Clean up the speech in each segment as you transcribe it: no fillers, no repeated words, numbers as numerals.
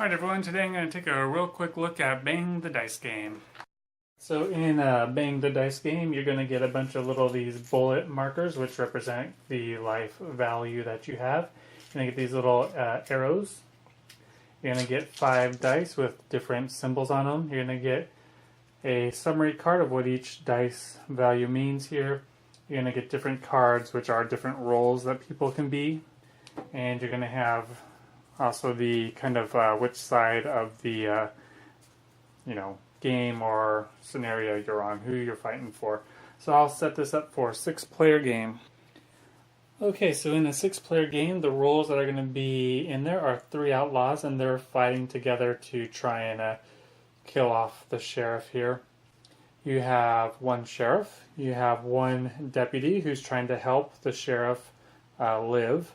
Alright everyone, today I'm going to take a real quick look at Bang the Dice game. So in Bang the Dice game, you're going to get a bunch of little these bullet markers which represent the life value that you have. You're going to get these little arrows. You're going to get 5 dice with different symbols on them. You're going to get a summary card of what each dice value means here. You're going to get different cards which are different roles that people can be. And you're going to have also the kind of which side of the game or scenario you're on, who you're fighting for. So I'll set this up for a 6-player game. Okay, so in a 6-player game, the roles that are going to be in there are 3 outlaws, and they're fighting together to try and kill off the sheriff here. You have 1 sheriff, you have 1 deputy who's trying to help the sheriff live,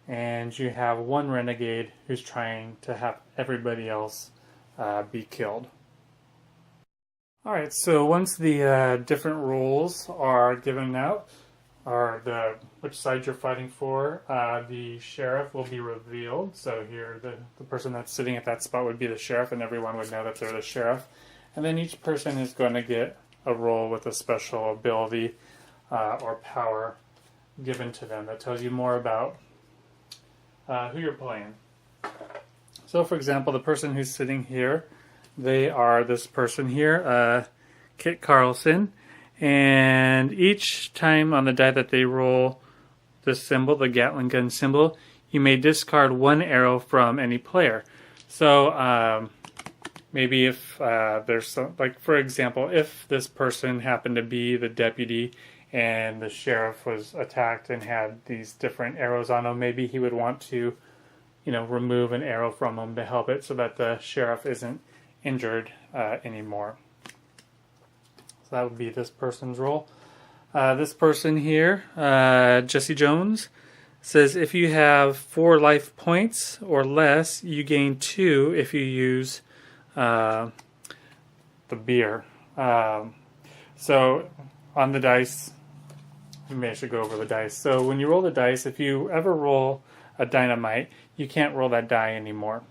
and you have 1 renegade who's trying to have everybody else be killed. Alright, so once the different roles are given out, or which side you're fighting for, the sheriff will be revealed. So here, the person that's sitting at that spot would be the sheriff, and everyone would know that they're the sheriff. And then each person is going to get a role with a special ability or power given to them that tells you more about who you're playing. So for example, the person who's sitting here, they are this person here, Kit Carlson, and each time on the die that they roll this symbol, the Gatling gun symbol, you may discard 1 arrow from any player. So maybe if there's some, like for example, if this person happened to be the deputy and the sheriff was attacked and had these different arrows on him, maybe he would want to, remove an arrow from him to help it so that the sheriff isn't injured anymore. So that would be this person's role. This person here, Jesse Jones, says if you have 4 life points or less, you gain 2 if you use the beer. So on the dice, maybe I should go over the dice. So when you roll the dice, if you ever roll a dynamite, you can't roll that die anymore.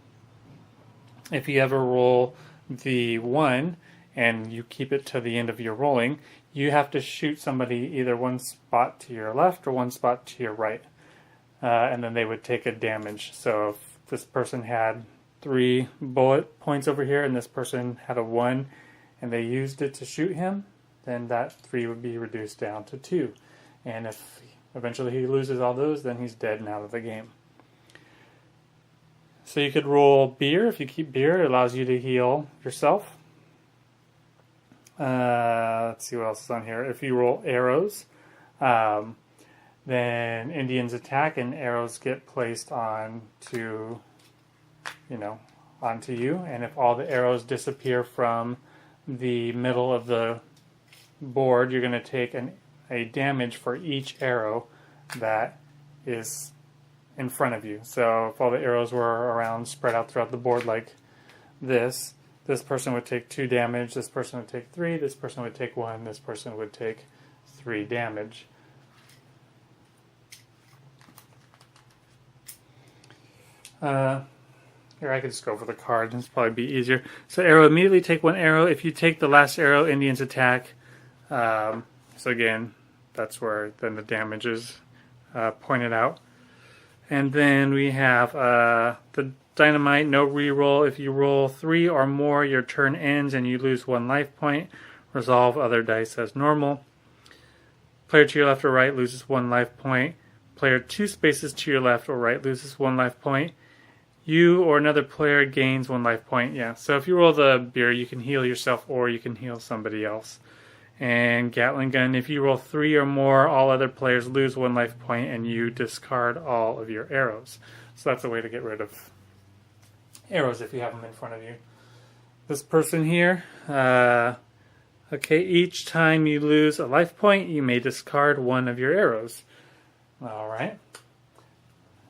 If you ever roll the 1 and you keep it to the end of your rolling, you have to shoot somebody either 1 spot to your left or 1 spot to your right. And then they would take a damage. So if this person had 3 bullet points over here and this person had a 1 and they used it to shoot him, then that 3 would be reduced down to 2. And if eventually he loses all those, then he's dead and out of the game. So you could roll beer. If you keep beer, it allows you to heal yourself. Let's see what else is on here. If you roll arrows, then Indians attack and arrows get placed onto you. And if all the arrows disappear from the middle of the board, you're going to take a damage for each arrow that is in front of you. So if all the arrows were around, spread out throughout the board like this person would take 2 damage, this person would take 3, this person would take 1, this person would take 3 damage. Here, I could just go over the card. This will probably be easier. So arrow, immediately take 1 arrow. If you take the last arrow, Indians attack. So again, that's where then the damage is pointed out. And then we have the dynamite, no reroll. If you roll 3 or more, your turn ends and you lose 1 life point. Resolve other dice as normal. Player to your left or right loses 1 life point. Player 2 spaces to your left or right loses 1 life point. You or another player gains 1 life point. Yeah, so if you roll the beer, you can heal yourself or you can heal somebody else. And Gatling gun, if you roll 3 or more, all other players lose 1 life point and you discard all of your arrows. So that's a way to get rid of arrows if you have them in front of you. This person here, okay, each time you lose a life point, you may discard 1 of your arrows. Alright.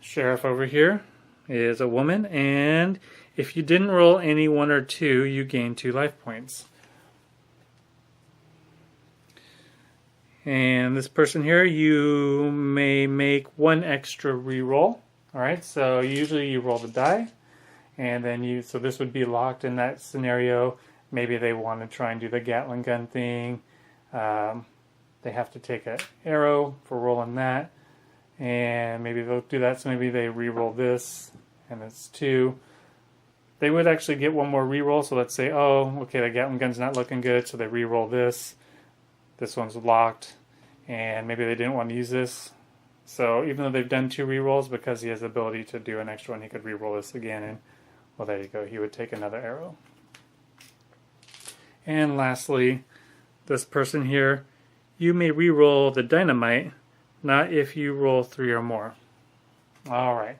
Sheriff over here is a woman, and if you didn't roll any 1 or 2, you gain 2 life points. And this person here, you may make 1 extra reroll. Alright, so usually you roll the die, and then so this would be locked in that scenario. Maybe they want to try and do the Gatling gun thing. They have to take an arrow for rolling that, and maybe they'll do that. So maybe they re-roll this, and it's 2. They would actually get one more re-roll. So let's say, oh, okay, the Gatling gun's not looking good, so they re-roll this. This one's locked, and maybe they didn't want to use this. So even though they've done 2 re-rolls, because he has the ability to do an extra one, he could re-roll this again, and well, there you go. He would take another arrow. And lastly, this person here, you may re-roll the dynamite, not if you roll 3 or more. All right.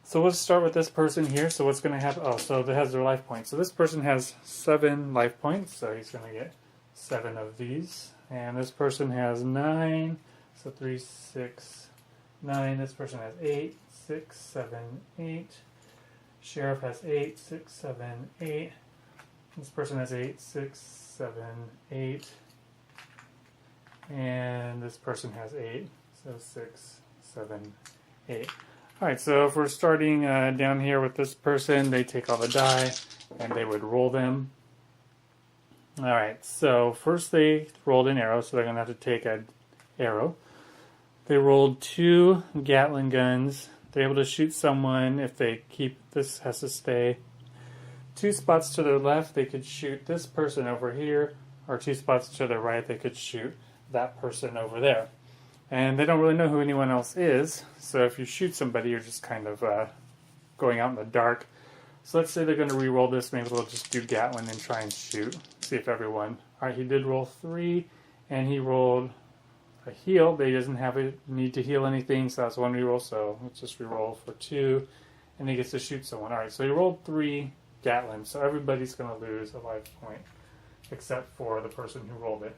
So let's start with this person here. So what's going to happen? Oh, so that has their life points. So this person has 7 life points, so he's going to get 7 of these. And this person has 9, so 3, 6, 9. This person has 8, 6, 7, 8. Sheriff has 8, 6, 7, 8. This person has 8, 6, 7, 8. And this person has 8, so 6, 7, 8. Alright, so if we're starting down here with this person, they take all the die and they would roll them. Alright, so first they rolled an arrow, so they're going to have to take an arrow. They rolled 2 Gatling guns. They're able to shoot someone if they keep, this has to stay 2 spots to their left, they could shoot this person over here, or 2 spots to their right, they could shoot that person over there. And they don't really know who anyone else is, so if you shoot somebody, you're just kind of going out in the dark. So let's say they're going to re-roll this, maybe they'll just do Gatling and try and shoot, see if everyone... Alright, he did roll 3, and he rolled a heal, but he doesn't have a need to heal anything, so that's 1 re-roll, so let's just re-roll for 2, and he gets to shoot someone. Alright, so he rolled 3 Gatling, so everybody's going to lose a life point, except for the person who rolled it.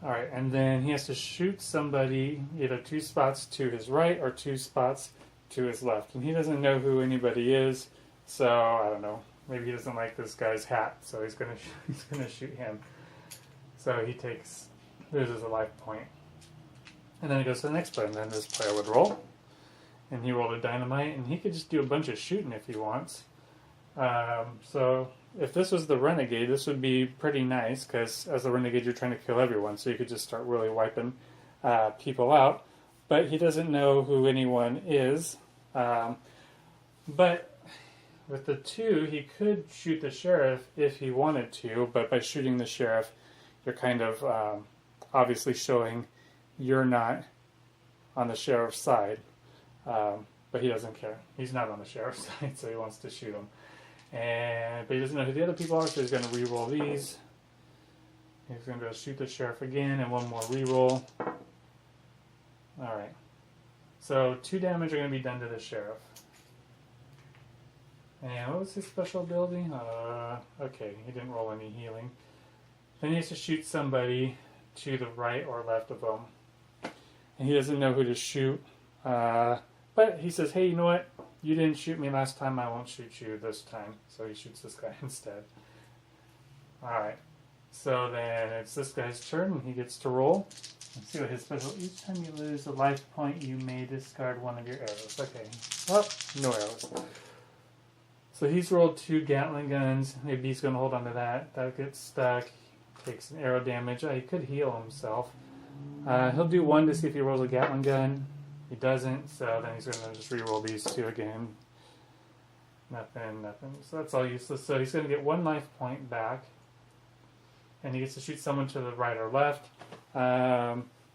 Alright, and then he has to shoot somebody either 2 spots to his right or 2 spots to his left. And he doesn't know who anybody is, so I don't know. Maybe he doesn't like this guy's hat, so he's gonna shoot him. So he loses a life point. And then he goes to the next player, and then this player would roll. And he rolled a dynamite, and he could just do a bunch of shooting if he wants. So if this was the renegade, this would be pretty nice, because as the renegade you're trying to kill everyone, so you could just start really wiping people out. But he doesn't know who anyone is. But with the 2, he could shoot the sheriff if he wanted to, but by shooting the sheriff, you're kind of obviously showing you're not on the sheriff's side. But he doesn't care. He's not on the sheriff's side, so he wants to shoot him. But he doesn't know who the other people are, so he's going to re-roll these. He's going to go shoot the sheriff again, and 1 more re-roll. Alright. So 2 damage are going to be done to the sheriff. And what was his special ability? Okay, he didn't roll any healing. Then he has to shoot somebody to the right or left of him. And he doesn't know who to shoot. But he says, hey, you know what? You didn't shoot me last time, I won't shoot you this time. So he shoots this guy instead. Alright. So then it's this guy's turn, and he gets to roll. Let's see what his special... Each time you lose a life point, you may discard 1 of your arrows. Okay. Well, no arrows. So he's rolled 2 Gatling guns. Maybe he's going to hold on to that. That gets stuck. Takes an arrow damage. He could heal himself. He'll do 1 to see if he rolls a Gatling gun. He doesn't, so then he's going to just re-roll these 2 again. Nothing. So that's all useless. So he's going to get 1 life point back. And he gets to shoot someone to the right or left.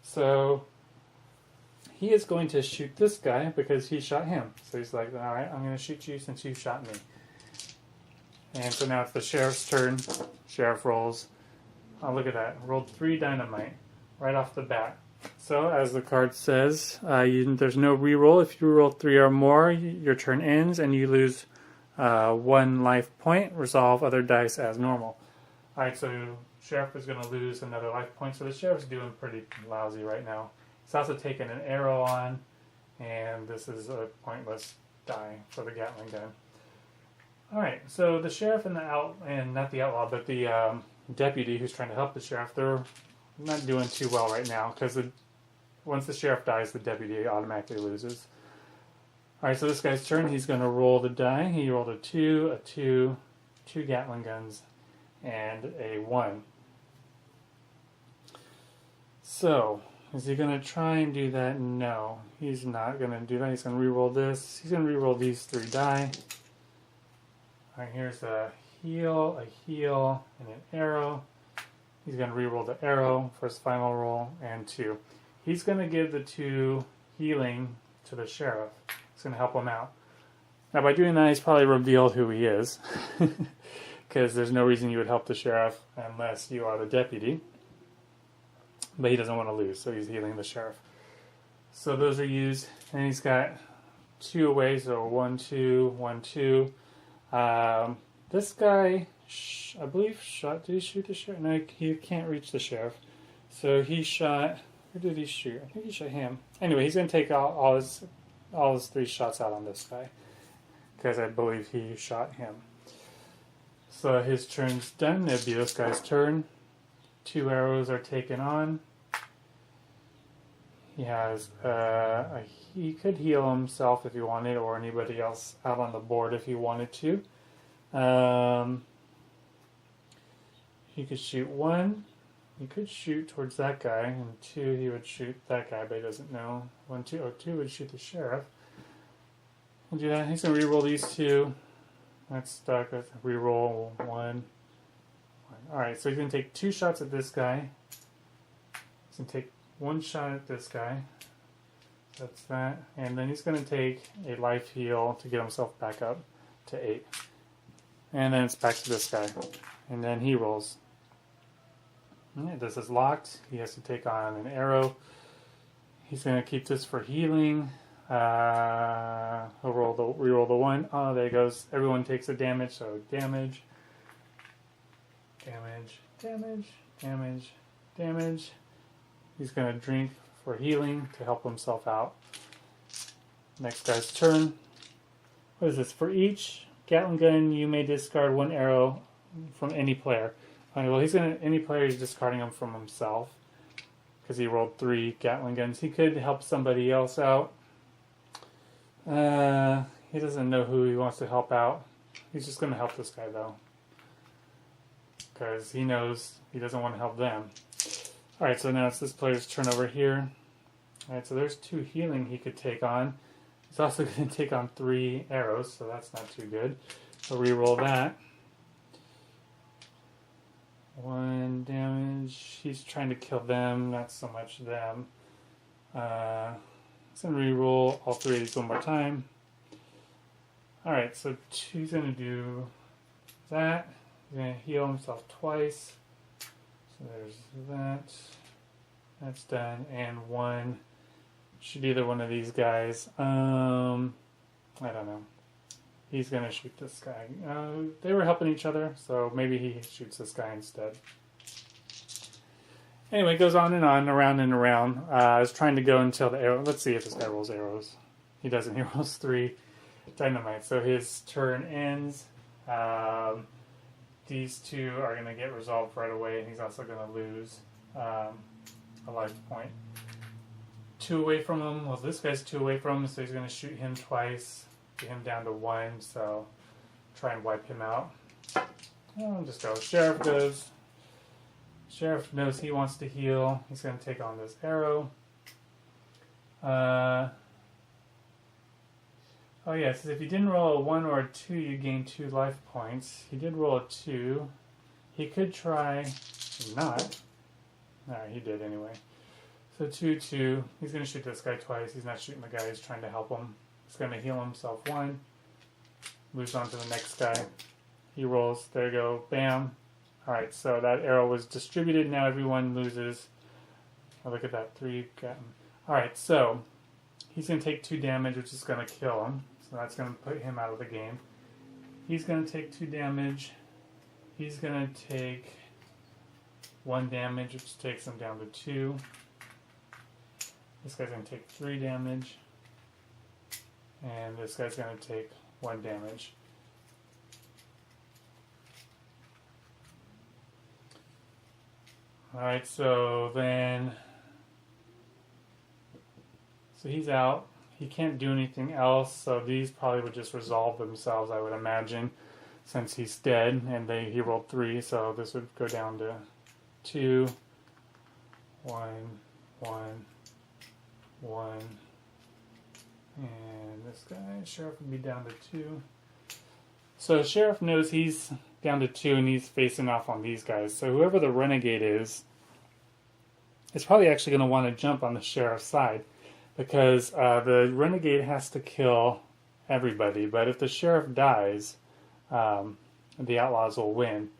So he is going to shoot this guy because he shot him. So he's like, alright, I'm going to shoot you since you shot me. And so now it's the sheriff's turn. Sheriff rolls. Oh, look at that. Rolled 3 dynamite right off the bat. So, as the card says, there's no re-roll. If you roll 3 or more, your turn ends and you lose 1 life point. Resolve other dice as normal. Alright, so Sheriff is going to lose another life point. So the Sheriff's doing pretty lousy right now. He's also taking an arrow on, and this is a pointless die for the Gatling gun. Alright, so the Sheriff and not the outlaw, but the deputy who's trying to help the Sheriff, they're not doing too well right now, because once the Sheriff dies, the deputy automatically loses. Alright, so this guy's turn. He's going to roll the die. He rolled a 2, 2 Gatling guns, and a 1. So, is he going to try and do that? No, he's not going to do that. He's going to re-roll this. He's going to re-roll these 3 die. Alright, here's a heal, and an arrow. He's going to re-roll the arrow for his final roll, and 2. He's going to give the 2 healing to the sheriff. It's going to help him out. Now, by doing that, he's probably revealed who he is, because there's no reason you would help the sheriff unless you are the deputy. But he doesn't want to lose, so he's healing the sheriff. So those are used, and he's got 2 away, so 1, 2, 1, 2. This guy, I believe, shot. Did he shoot the sheriff? No, he can't reach the sheriff. So he shot. Who did he shoot? I think he shot him. Anyway, he's going to take all his 3 shots out on this guy, because I believe he shot him. So his turn's done. It'll be this guy's turn. 2 arrows are taken on. He has he could heal himself if he wanted, or anybody else out on the board if he wanted to. He could shoot 1. He could shoot towards that guy, and 2 he would shoot that guy, but he doesn't know. 1, 2, or 2 would shoot the sheriff. He'll do that. He's gonna re-roll these 2. That's stuck. Let's re-roll 1. Alright, so he's going to take 2 shots at this guy. He's going to take 1 shot at this guy. That's that. And then he's going to take a life heal to get himself back up to 8. And then it's back to this guy. And then he rolls. Alright, this is locked. He has to take on an arrow. He's going to keep this for healing. He'll re-roll the 1. Oh, there he goes. Everyone takes a damage, so damage. Damage. He's going to drink for healing to help himself out. Next guy's turn. What is this? For each Gatling gun, you may discard 1 arrow from any player. Okay, well, any player he's discarding them from himself, because he rolled 3 Gatling guns. He could help somebody else out. He doesn't know who he wants to help out. He's just going to help this guy, though, because he knows he doesn't want to help them. Alright, so now it's this player's turn over here. Alright, so there's 2 healing he could take on. He's also going to take on 3 arrows, so that's not too good. So re-roll that. 1 damage. He's trying to kill them, not so much them. He's going to re-roll all 3 of these one more time. Alright, so he's going to do that. He's going to heal himself twice. So there's that. That's done. And 1 should either one of these guys. I don't know. He's going to shoot this guy. They were helping each other, so maybe he shoots this guy instead. Anyway, it goes on, around and around. I was trying to go until the arrow. Let's see if this guy rolls arrows. He doesn't. He rolls 3 dynamite. So his turn ends. These 2 are going to get resolved right away, and he's also going to lose a life point. 2 away from him. Well, this guy's 2 away from him, so he's going to shoot him twice, get him down to 1, so try and wipe him out. I'll just go. Sheriff goes. Sheriff knows he wants to heal. He's going to take on this arrow. Oh yeah, it says if you didn't roll a 1 or a 2, you gain 2 life points. He did roll a 2. He could try not. Alright, he did anyway. So 2, 2. He's going to shoot this guy twice. He's not shooting the guy who's trying to help him. He's going to heal himself 1. Moves on to the next guy. He rolls. There you go. Bam. Alright, so that arrow was distributed. Now everyone loses. Oh, look at that. 3 got him. Alright, so he's going to take 2 damage, which is going to kill him. So that's going to put him out of the game. He's going to take 2 damage. He's going to take 1 damage, which takes him down to 2. This guy's going to take 3 damage. And this guy's going to take 1 damage. Alright, so he's out. he can't do anything else, so these probably would just resolve themselves, I would imagine, since he's dead, and he rolled 3, so this would go down to 2, 1, 1, 1, and this guy, Sheriff, would be down to 2. So Sheriff knows he's down to 2, and he's facing off on these guys. So whoever the Renegade is probably actually going to want to jump on the Sheriff's side, because the Renegade has to kill everybody, but if the Sheriff dies, the Outlaws will win.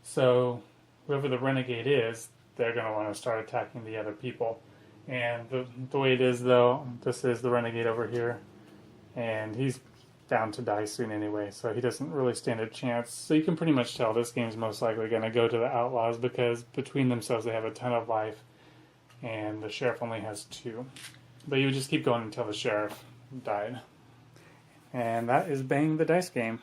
So whoever the Renegade is, they're going to want to start attacking the other people. And the way it is, though, this is the Renegade over here, and he's down to die soon anyway, so he doesn't really stand a chance. So you can pretty much tell this game's most likely going to go to the Outlaws, because between themselves they have a ton of life, and the Sheriff only has 2. But you would just keep going until the Sheriff died. And that is Bang the Dice Game.